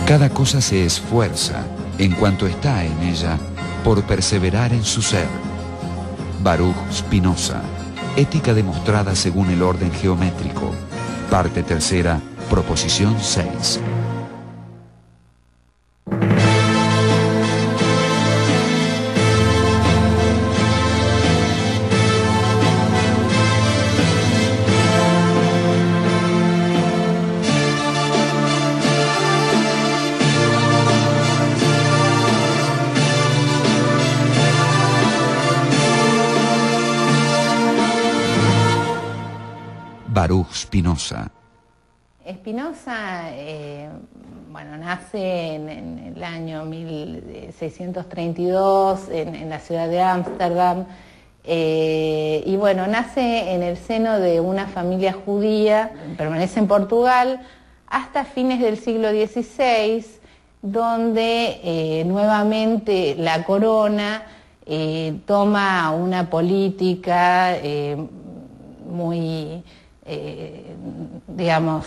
Cada cosa se esfuerza, en cuanto está en ella, por perseverar en su ser. Baruch Spinoza. Ética demostrada según el orden geométrico. Parte tercera, proposición 6. Baruch Spinoza. Spinoza, bueno, nace en el año 1632 en la ciudad de Ámsterdam y bueno, nace en el seno de una familia judía, permanece en Portugal hasta fines del siglo XVI, donde nuevamente la corona toma una política muy digamos,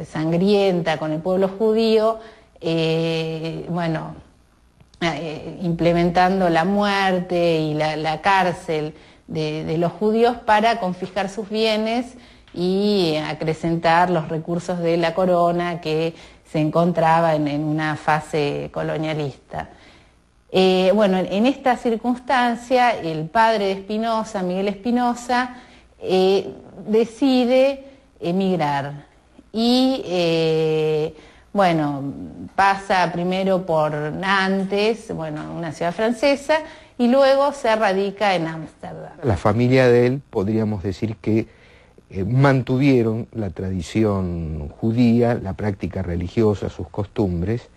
sangrienta con el pueblo judío, bueno, implementando la muerte y la cárcel de los judíos para confiscar sus bienes y acrecentar los recursos de la corona que se encontraba en una fase colonialista. Bueno, en esta circunstancia, el padre de Spinoza, Miguel Spinoza, decide emigrar y bueno, pasa primero por Nantes, bueno, una ciudad francesa, y luego se radica en Ámsterdam. La familia de él, podríamos decir que mantuvieron la tradición judía, la práctica religiosa, sus costumbres,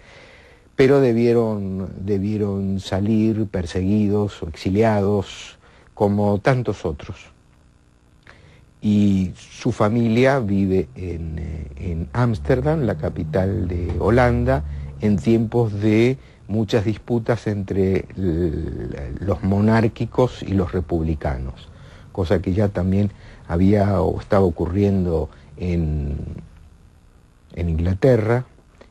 pero debieron salir perseguidos o exiliados como tantos otros. Y su familia vive en Ámsterdam, la capital de Holanda, en tiempos de muchas disputas entre los monárquicos y los republicanos, cosa que ya también había o estaba ocurriendo en Inglaterra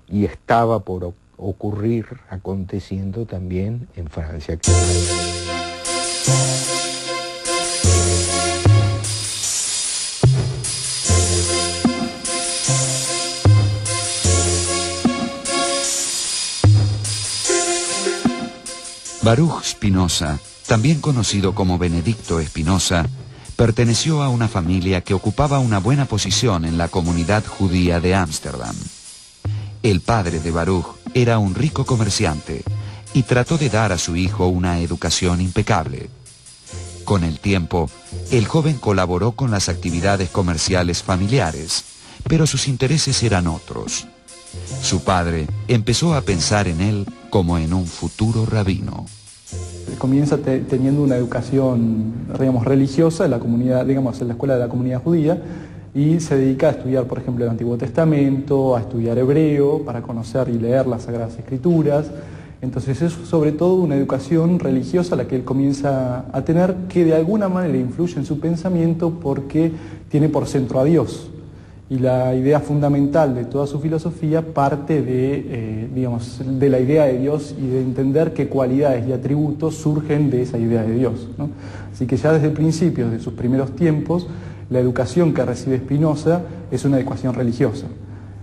y estaba por ocurrir, aconteciendo también en Francia. Baruch Spinoza, también conocido como Benedicto Spinoza, perteneció a una familia que ocupaba una buena posición en la comunidad judía de Ámsterdam. El padre de Baruch era un rico comerciante y trató de dar a su hijo una educación impecable. Con el tiempo, el joven colaboró con las actividades comerciales familiares, pero sus intereses eran otros. Su padre empezó a pensar en él como en un futuro rabino. Comienza teniendo una educación, digamos, religiosa en la comunidad, digamos, en la escuela de la comunidad judía, y se dedica a estudiar, por ejemplo, el Antiguo Testamento, a estudiar hebreo, para conocer y leer las Sagradas Escrituras. Entonces es sobre todo una educación religiosa la que él comienza a tener, que de alguna manera influye en su pensamiento porque tiene por centro a Dios. Y la idea fundamental de toda su filosofía parte digamos, de la idea de Dios y de entender qué cualidades y atributos surgen de esa idea de Dios, ¿no? Así que ya desde el principio, de sus primeros tiempos, la educación que recibe Spinoza es una educación religiosa,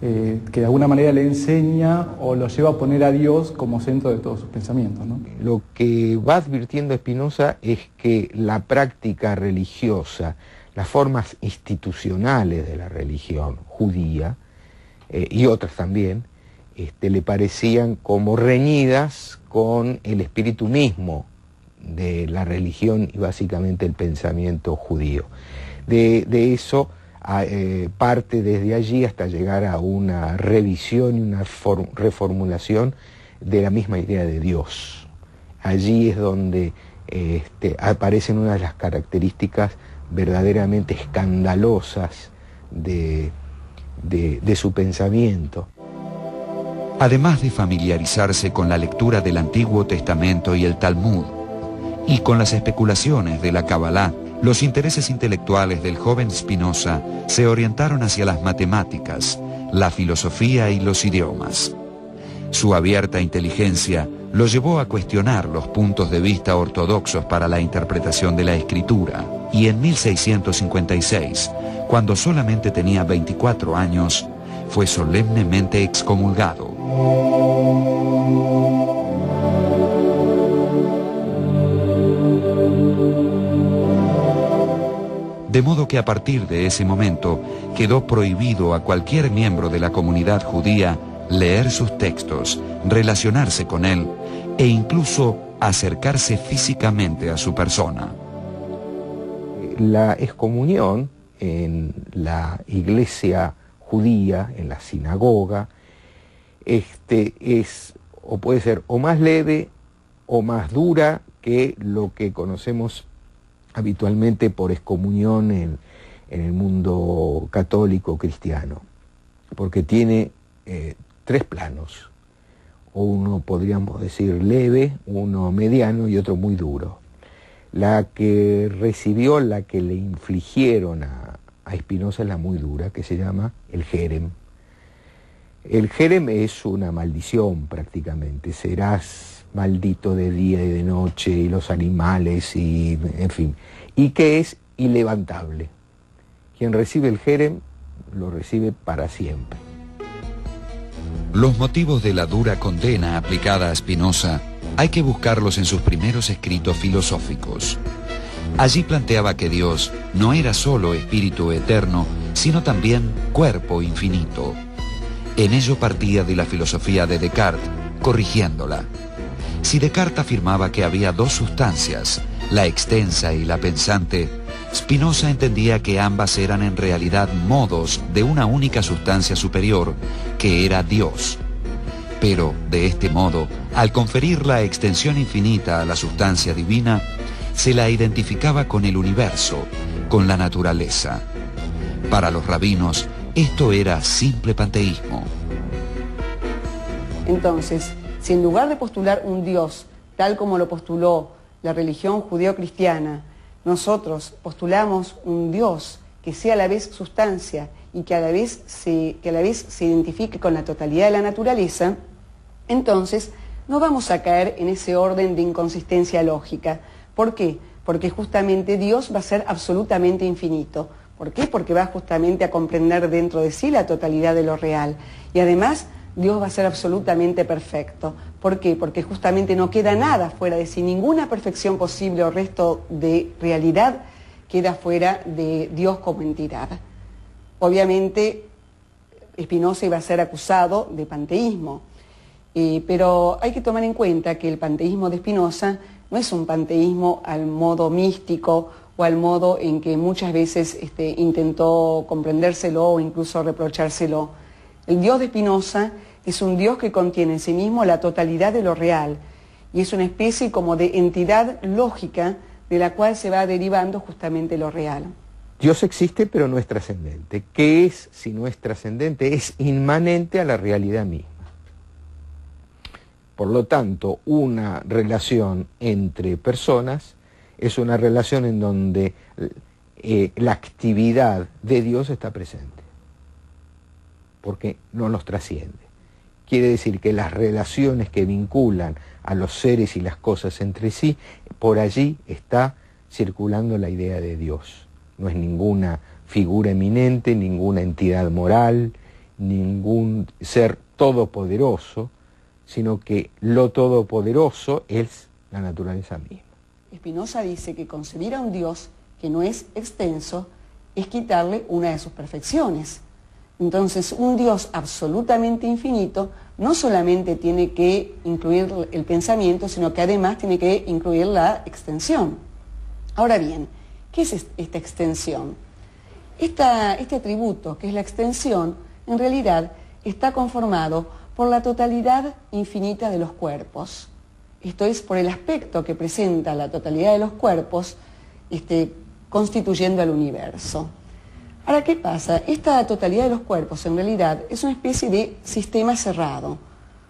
que de alguna manera le enseña o lo lleva a poner a Dios como centro de todos sus pensamientos, ¿no? Lo que va advirtiendo Spinoza es que la práctica religiosa, las formas institucionales de la religión judía y otras también, le parecían como reñidas con el espíritu mismo de la religión y básicamente el pensamiento judío. De eso parte desde allí hasta llegar a una revisión y una reformulación de la misma idea de Dios. Allí es donde aparecen una de las características verdaderamente escandalosas de su pensamiento. Además de familiarizarse con la lectura del Antiguo Testamento y el Talmud, y con las especulaciones de la Kabbalah, los intereses intelectuales del joven Spinoza se orientaron hacia las matemáticas, la filosofía y los idiomas. Su abierta inteligencia lo llevó a cuestionar los puntos de vista ortodoxos para la interpretación de la Escritura, y en 1656, cuando solamente tenía 24 años, fue solemnemente excomulgado. De modo que a partir de ese momento quedó prohibido a cualquier miembro de la comunidad judía leer sus textos, relacionarse con él e incluso acercarse físicamente a su persona. La excomunión en la iglesia judía, en la sinagoga, es o puede ser o más leve o más dura que lo que conocemos habitualmente por excomunión en el mundo católico cristiano, porque tiene tres planos, uno podríamos decir leve, uno mediano y otro muy duro. La que recibió, la que le infligieron a Spinoza es la muy dura, que se llama el jerem. El jerem es una maldición prácticamente, serás maldito de día y de noche, y los animales, y en fin, y que es ilevantable. Quien recibe el jerem lo recibe para siempre. Los motivos de la dura condena aplicada a Spinoza hay que buscarlos en sus primeros escritos filosóficos. Allí planteaba que Dios no era solo espíritu eterno, sino también cuerpo infinito. En ello partía de la filosofía de Descartes, corrigiéndola. Si Descartes afirmaba que había dos sustancias, la extensa y la pensante, Spinoza entendía que ambas eran en realidad modos de una única sustancia superior, que era Dios. Pero, de este modo, al conferir la extensión infinita a la sustancia divina, se la identificaba con el universo, con la naturaleza. Para los rabinos, esto era simple panteísmo. Entonces, si en lugar de postular un Dios, tal como lo postuló la religión judeo-cristiana, nosotros postulamos un Dios que sea a la vez sustancia y que a la vez se identifique con la totalidad de la naturaleza, entonces no vamos a caer en ese orden de inconsistencia lógica. ¿Por qué? Porque justamente Dios va a ser absolutamente infinito. ¿Por qué? Porque va justamente a comprender dentro de sí la totalidad de lo real. Y además, Dios va a ser absolutamente perfecto. ¿Por qué? Porque justamente no queda nada fuera de sí, ninguna perfección posible o resto de realidad queda fuera de Dios como entidad. Obviamente, Spinoza iba a ser acusado de panteísmo, pero hay que tomar en cuenta que el panteísmo de Spinoza no es un panteísmo al modo místico o al modo en que muchas veces intentó comprendérselo o incluso reprochárselo. El Dios de Spinoza es un Dios que contiene en sí mismo la totalidad de lo real y es una especie como de entidad lógica de la cual se va derivando justamente lo real. Dios existe pero no es trascendente. ¿Qué es si no es trascendente? Es inmanente a la realidad misma. Por lo tanto, una relación entre personas es una relación en donde la actividad de Dios está presente, porque no nos trasciende. Quiere decir que las relaciones que vinculan a los seres y las cosas entre sí, por allí está circulando la idea de Dios. No es ninguna figura eminente, ninguna entidad moral, ningún ser todopoderoso, sino que lo todopoderoso es la naturaleza misma. Spinoza dice que concebir a un Dios que no es extenso es quitarle una de sus perfecciones. Entonces, un Dios absolutamente infinito no solamente tiene que incluir el pensamiento, sino que además tiene que incluir la extensión. Ahora bien, ¿qué es esta extensión? Este atributo, que es la extensión, en realidad está conformado por la totalidad infinita de los cuerpos. Esto es por el aspecto que presenta la totalidad de los cuerpos constituyendo al universo. Ahora, ¿qué pasa? Esta totalidad de los cuerpos en realidad es una especie de sistema cerrado.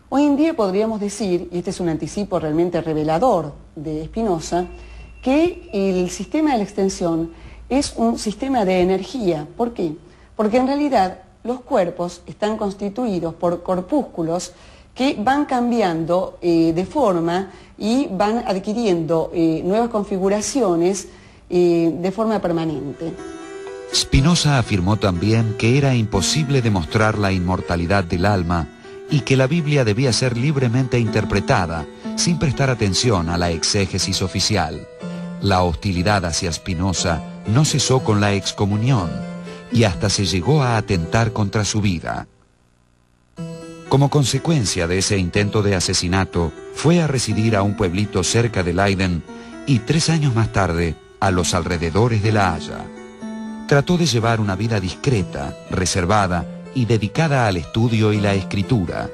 Hoy en día podríamos decir, y este es un anticipo realmente revelador de Spinoza, que el sistema de la extensión es un sistema de energía. ¿Por qué? Porque en realidad los cuerpos están constituidos por corpúsculos que van cambiando de forma y van adquiriendo nuevas configuraciones de forma permanente. Spinoza afirmó también que era imposible demostrar la inmortalidad del alma y que la Biblia debía ser libremente interpretada, sin prestar atención a la exégesis oficial. La hostilidad hacia Spinoza no cesó con la excomunión y hasta se llegó a atentar contra su vida. Como consecuencia de ese intento de asesinato, fue a residir a un pueblito cerca de Leiden y 3 años más tarde a los alrededores de La Haya. Trató de llevar una vida discreta, reservada y dedicada al estudio y la escritura.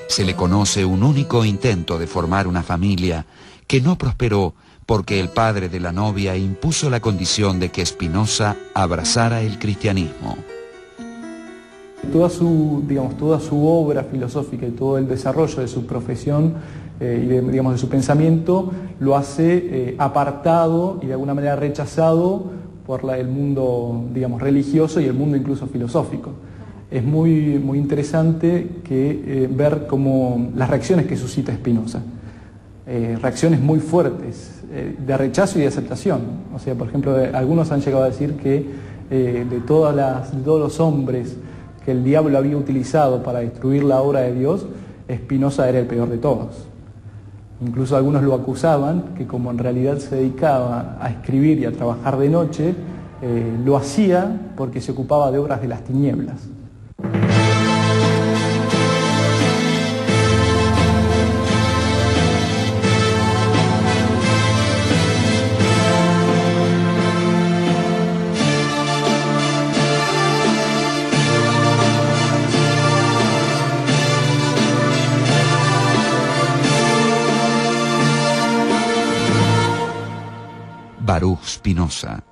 Se le conoce un único intento de formar una familia que no prosperó porque el padre de la novia impuso la condición de que Spinoza abrazara el cristianismo. Toda su obra filosófica y todo el desarrollo de su profesión y de su pensamiento lo hace apartado y de alguna manera rechazado por el mundo, religioso y el mundo incluso filosófico. Es muy interesante ver cómo las reacciones que suscita Spinoza, reacciones muy fuertes, de rechazo y de aceptación. O sea, por ejemplo, algunos han llegado a decir que de todos los hombres que el diablo había utilizado para destruir la obra de Dios, Spinoza era el peor de todos. Incluso algunos lo acusaban que como en realidad se dedicaba a escribir y a trabajar de noche, lo hacía porque se ocupaba de obras de las tinieblas. Baruch Spinoza.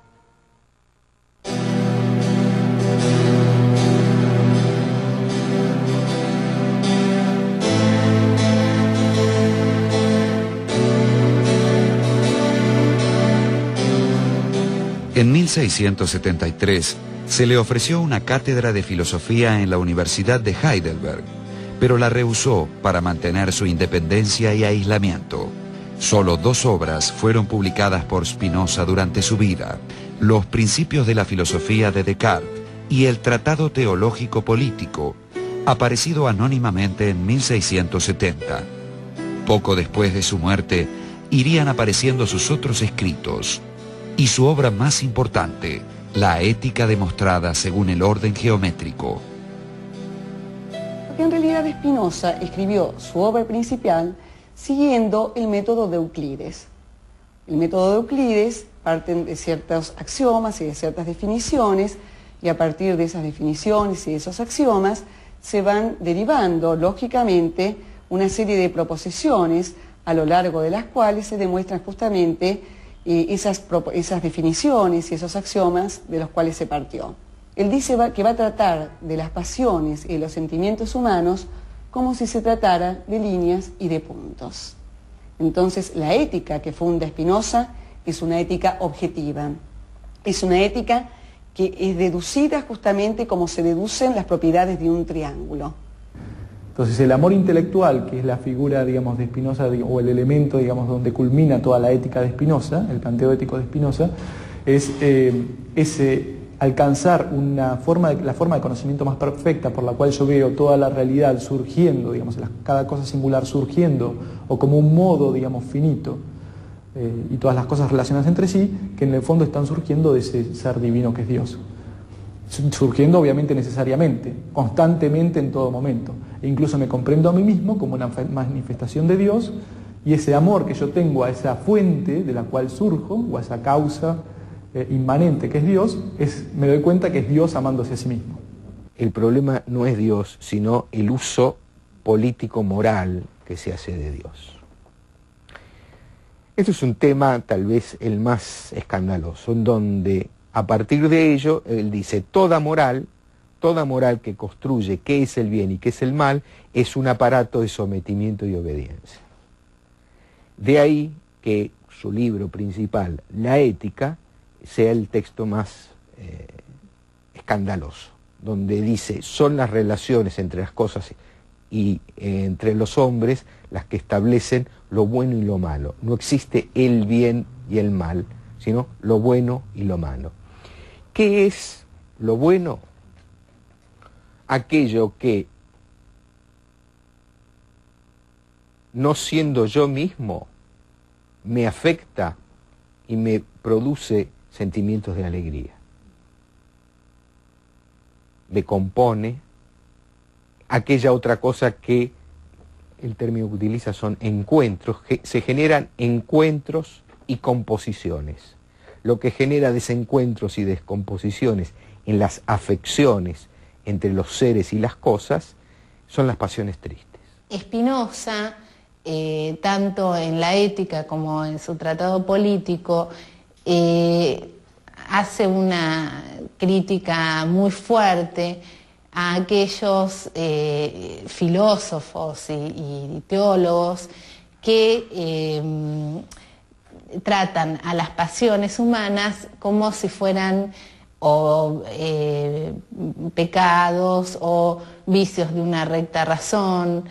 En 1673 se le ofreció una cátedra de filosofía en la Universidad de Heidelberg, pero la rehusó para mantener su independencia y aislamiento. Solo 2 obras fueron publicadas por Spinoza durante su vida: Los principios de la filosofía de Descartes y el Tratado teológico político, aparecido anónimamente en 1670. Poco después de su muerte, irían apareciendo sus otros escritos y su obra más importante, La ética demostrada según el orden geométrico. Porque en realidad Spinoza escribió su obra principal siguiendo el método de Euclides. El método de Euclides parte de ciertos axiomas y de ciertas definiciones, y a partir de esas definiciones y de esos axiomas se van derivando, lógicamente, una serie de proposiciones a lo largo de las cuales se demuestran justamente esas definiciones y esos axiomas de los cuales se partió. Él dice que va a tratar de las pasiones y de los sentimientos humanos como si se tratara de líneas y de puntos. Entonces, la ética que funda Spinoza es una ética objetiva, es una ética que es deducida justamente como se deducen las propiedades de un triángulo. Entonces, el amor intelectual, que es la figura, de Spinoza, o el elemento, donde culmina toda la ética de Spinoza, el planteo ético de Spinoza, es alcanzar la forma de conocimiento más perfecta por la cual yo veo toda la realidad surgiendo, cada cosa singular surgiendo, o como un modo, finito, y todas las cosas relacionadas entre sí, que en el fondo están surgiendo de ese ser divino que es Dios. Surgiendo obviamente necesariamente, constantemente en todo momento. E incluso me comprendo a mí mismo como una manifestación de Dios, y ese amor que yo tengo a esa fuente de la cual surjo, o a esa causa inmanente que es Dios, me doy cuenta que es Dios amándose a sí mismo. El problema no es Dios, sino el uso político-moral que se hace de Dios. Esto es un tema tal vez el más escandaloso, en donde a partir de ello él dice toda moral que construye qué es el bien y qué es el mal es un aparato de sometimiento y obediencia. De ahí que su libro principal, La ética, sea el texto más escandaloso, donde dice son las relaciones entre las cosas y entre los hombres las que establecen lo bueno y lo malo. No existe el bien y el mal, sino lo bueno y lo malo. ¿Qué es lo bueno? Aquello que, no siendo yo mismo, me afecta y me produce sentimientos de alegría. Me compone. Aquella otra cosa que el término que utiliza son encuentros, que se generan encuentros y composiciones. Lo que genera desencuentros y descomposiciones en las afecciones entre los seres y las cosas son las pasiones tristes. Spinoza, tanto en la ética como en su tratado político, hace una crítica muy fuerte a aquellos filósofos y teólogos que tratan a las pasiones humanas como si fueran pecados o vicios de una recta razón.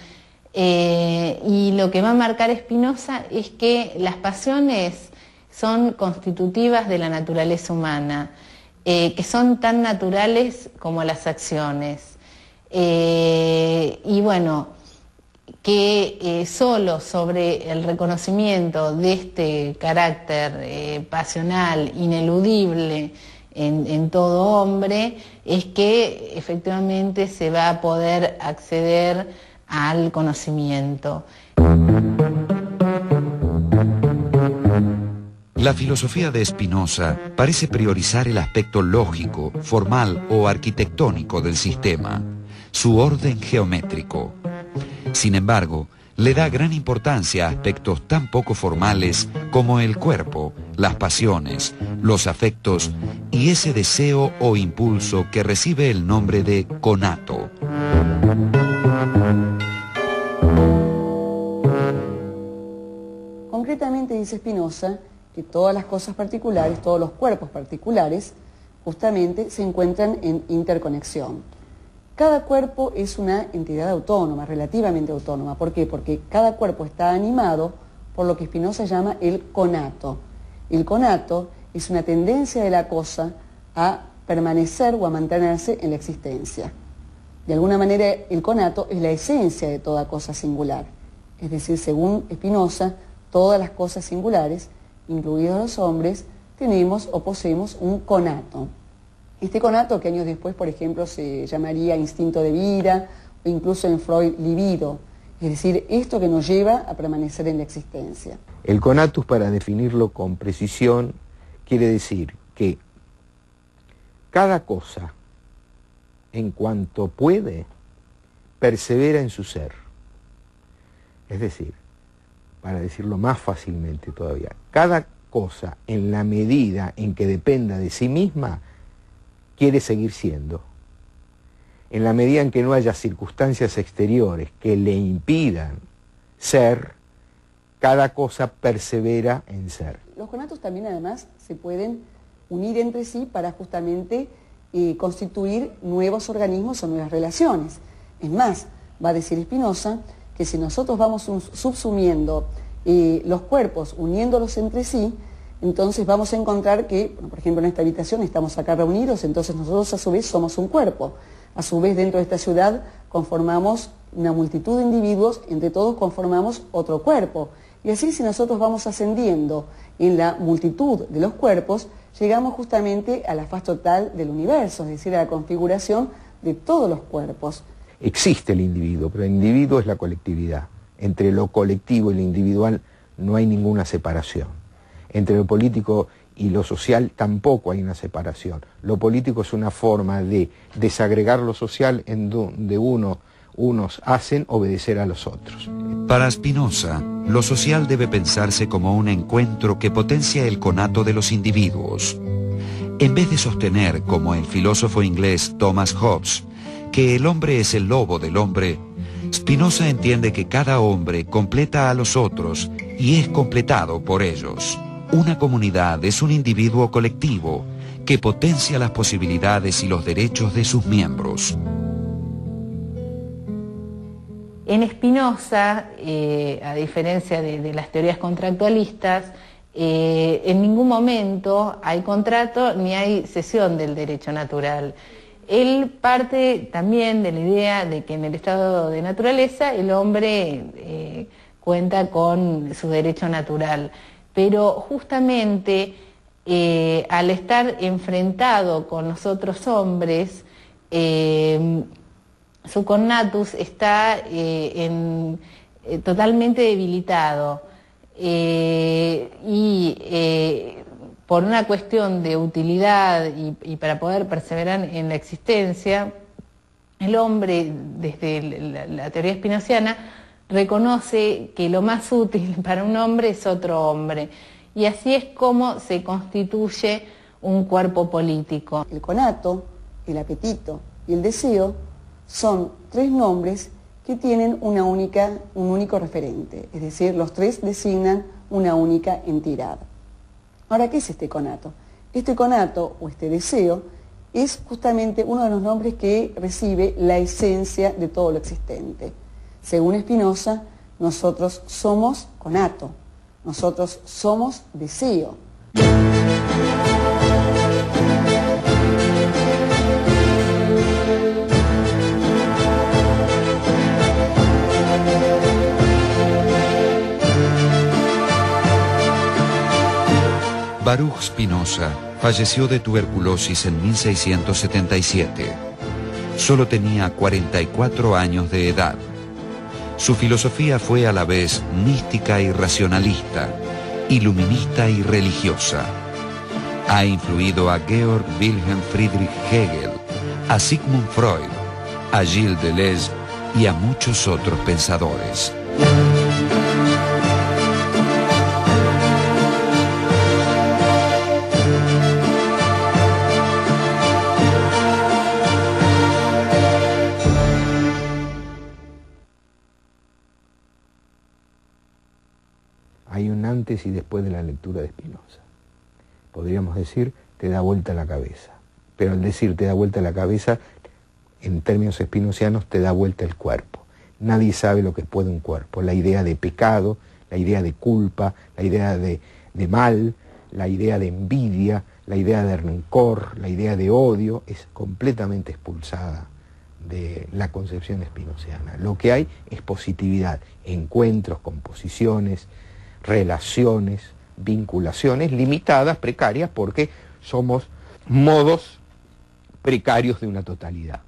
Y lo que va a marcar Spinoza es que las pasiones son constitutivas de la naturaleza humana, que son tan naturales como las acciones. Y bueno, que solo sobre el reconocimiento de este carácter pasional, ineludible en todo hombre, es que efectivamente se va a poder acceder al conocimiento. La filosofía de Spinoza parece priorizar el aspecto lógico, formal o arquitectónico del sistema, su orden geométrico. Sin embargo, le da gran importancia a aspectos tan poco formales como el cuerpo, las pasiones, los afectos y ese deseo o impulso que recibe el nombre de conato. Concretamente dice Spinoza que todas las cosas particulares, todos los cuerpos particulares, justamente se encuentran en interconexión. Cada cuerpo es una entidad autónoma, relativamente autónoma. ¿Por qué? Porque cada cuerpo está animado por lo que Spinoza llama el conato. El conato es una tendencia de la cosa a permanecer o a mantenerse en la existencia. De alguna manera, el conato es la esencia de toda cosa singular. Es decir, según Spinoza, todas las cosas singulares, incluidos los hombres, tenemos o poseemos un conato. Este conato, que años después, por ejemplo, se llamaría instinto de vida, o incluso en Freud, libido, es decir, esto que nos lleva a permanecer en la existencia. El conatus, para definirlo con precisión, quiere decir que cada cosa, en cuanto puede, persevera en su ser. Es decir, para decirlo más fácilmente todavía, cada cosa, en la medida en que dependa de sí misma, quiere seguir siendo. En la medida en que no haya circunstancias exteriores que le impidan ser, cada cosa persevera en ser. Los conatos también, además, se pueden unir entre sí para justamente constituir nuevos organismos o nuevas relaciones. Es más, va a decir Spinoza que si nosotros vamos subsumiendo los cuerpos, uniéndolos entre sí, entonces vamos a encontrar que, bueno, por ejemplo, en esta habitación estamos acá reunidos, entonces nosotros a su vez somos un cuerpo. A su vez, dentro de esta ciudad conformamos una multitud de individuos, entre todos conformamos otro cuerpo. Y así, si nosotros vamos ascendiendo en la multitud de los cuerpos, llegamos justamente a la faz total del universo, es decir, a la configuración de todos los cuerpos. Existe el individuo, pero el individuo es la colectividad. Entre lo colectivo y lo individual no hay ninguna separación. Entre lo político y lo social tampoco hay una separación. Lo político es una forma de desagregar lo social en donde unos hacen obedecer a los otros. Para Spinoza, lo social debe pensarse como un encuentro que potencia el conato de los individuos. En vez de sostener, como el filósofo inglés Thomas Hobbes, que el hombre es el lobo del hombre, Spinoza entiende que cada hombre completa a los otros y es completado por ellos. Una comunidad es un individuo colectivo que potencia las posibilidades y los derechos de sus miembros. En Spinoza, a diferencia de las teorías contractualistas, en ningún momento hay contrato ni hay cesión del derecho natural. Él parte también de la idea de que en el estado de naturaleza el hombre cuenta con su derecho natural, pero justamente al estar enfrentado con los otros hombres, su cognatus está totalmente debilitado por una cuestión de utilidad y para poder perseverar en la existencia, el hombre, desde la teoría spinoziana, reconoce que lo más útil para un hombre es otro hombre, y así es como se constituye un cuerpo político. El conato, el apetito y el deseo son tres nombres que tienen un único referente, es decir, los tres designan una única entidad. Ahora, ¿qué es este conato? Este conato o este deseo es justamente uno de los nombres que recibe la esencia de todo lo existente. Según Spinoza, nosotros somos conato, nosotros somos deseo. Baruch Spinoza falleció de tuberculosis en 1677. Solo tenía 44 años de edad. Su filosofía fue a la vez mística y racionalista, iluminista y religiosa. Ha influido a Georg Wilhelm Friedrich Hegel, a Sigmund Freud, a Gilles Deleuze y a muchos otros pensadores. Hay un antes y después de la lectura de Spinoza. Podríamos decir, te da vuelta la cabeza. Pero al decir te da vuelta la cabeza, en términos spinozianos, te da vuelta el cuerpo. Nadie sabe lo que puede un cuerpo. La idea de pecado, la idea de culpa, la idea de mal, la idea de envidia, la idea de rencor, la idea de odio, es completamente expulsada de la concepción spinoziana. Lo que hay es positividad, encuentros, composiciones, relaciones, vinculaciones limitadas, precarias, porque somos modos precarios de una totalidad.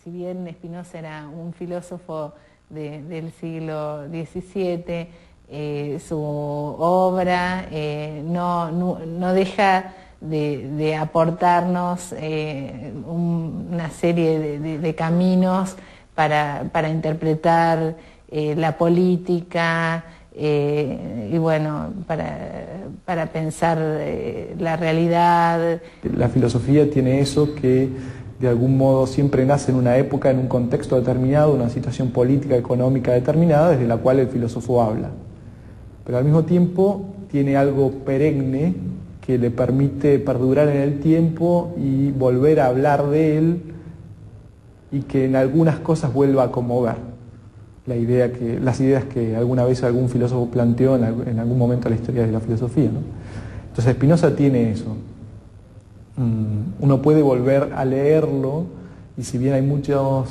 Si bien Spinoza era un filósofo del siglo XVII, su obra no deja de aportarnos una serie de caminos para interpretar la política, y bueno, para pensar la realidad. La filosofía tiene eso que de algún modo siempre nace en una época, en un contexto determinado, una situación política, económica determinada, desde la cual el filósofo habla. Pero al mismo tiempo tiene algo perenne que le permite perdurar en el tiempo y volver a hablar de él, y que en algunas cosas vuelva a conmover. Las ideas que alguna vez algún filósofo planteó en algún momento de la historia de la filosofía, ¿no? Entonces Spinoza tiene eso. Uno puede volver a leerlo, y si bien hay mucho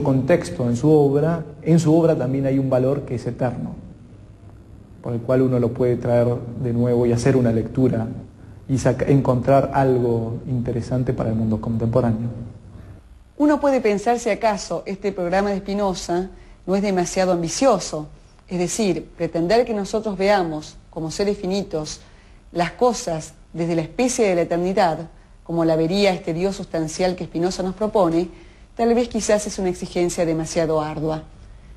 contexto en su obra también hay un valor que es eterno, por el cual uno lo puede traer de nuevo y hacer una lectura y encontrar algo interesante para el mundo contemporáneo. Uno puede pensar si acaso este programa de Spinoza no es demasiado ambicioso, es decir, pretender que nosotros veamos como seres finitos las cosas desde la especie de la eternidad, como la vería este Dios sustancial que Spinoza nos propone, tal vez quizás es una exigencia demasiado ardua.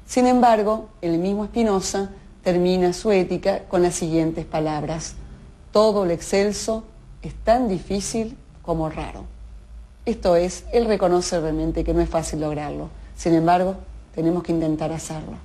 Sin embargo, el mismo Spinoza termina su ética con las siguientes palabras: todo lo excelso es tan difícil como raro. Esto es, él reconoce realmente que no es fácil lograrlo. Sin embargo, tenemos que intentar hacerlo.